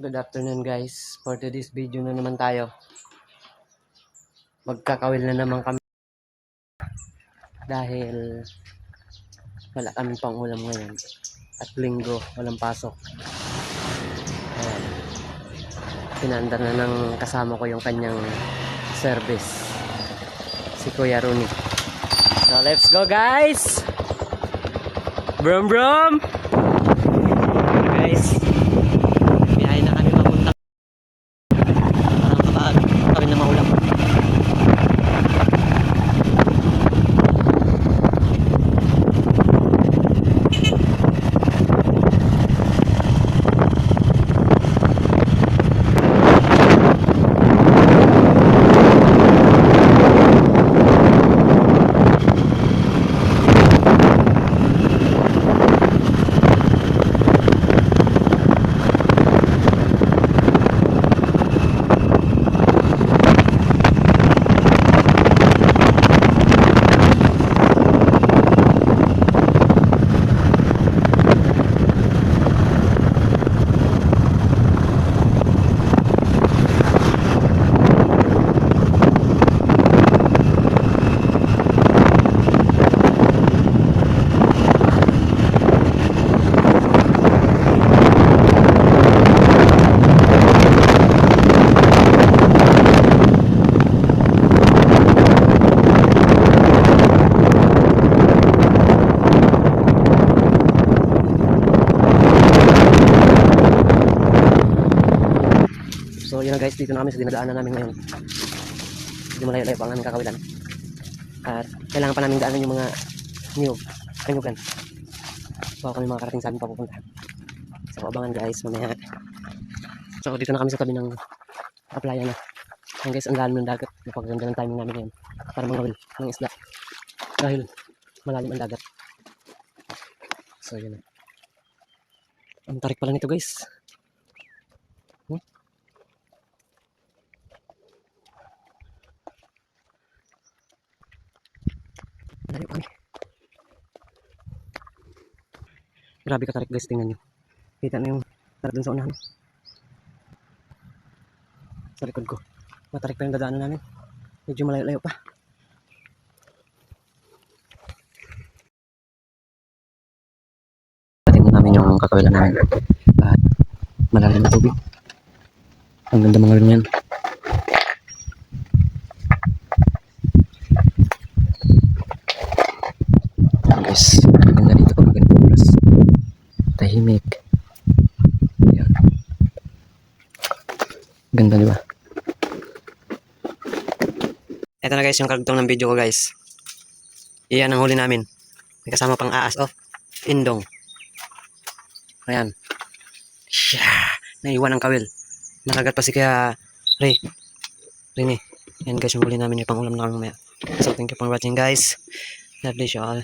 Good afternoon guys. For today's video na naman tayo. Magkakawil na naman kami dahil wala kami pang ulam ngayon. At linggo, walang pasok. Ayan. Pinaandar na ng kasama ko yung kanyang service. Si Kuya Rooney. So let's go guys! Brum brum! Guys, biyahe na kami papunta. Parang kapag kami na maulam. So yun na guys, dito na kami sa dinadaanan namin ngayon. Hindi malayo-layo pa ang aming kakawilan. At kailangan pa namin daanan yung mga kanyugan bago kami makakarating sa aming papupunta. So abangan guys, mamaya. So dito na kami sa tabi ng playa na. Yan guys, ang lalim ng dagat. Napaganda ng timing namin ngayon para mangawil ng isda. Dahil malalim ang dagat. So yun na. Ang tarik pala nito guys. Layo kami. Grabe katarik guys, tingnan nyo. Kita na yung tarik dun sa unahan. Sa likod ko. Matarik pa yung dadaanan namin. Medyo malayo-layo pa. Tingnan namin yung kakawilan namin. At malalim na tubig. Ang ganda mga ganyan. Guys, ganda dito pag magandang oras. Tahimik. Ayan. Ganda diba? Ito na guys yung karugtong ng video ko guys. Iyan ang huli namin. May kasama pang aas. Oh, indong. Ayan. Naiwan ang kawil. Nakagat pa si kaya Rini. Ayan guys yung huli namin. May pang ulam na kami mamaya. So thank you for watching guys. God bless you all.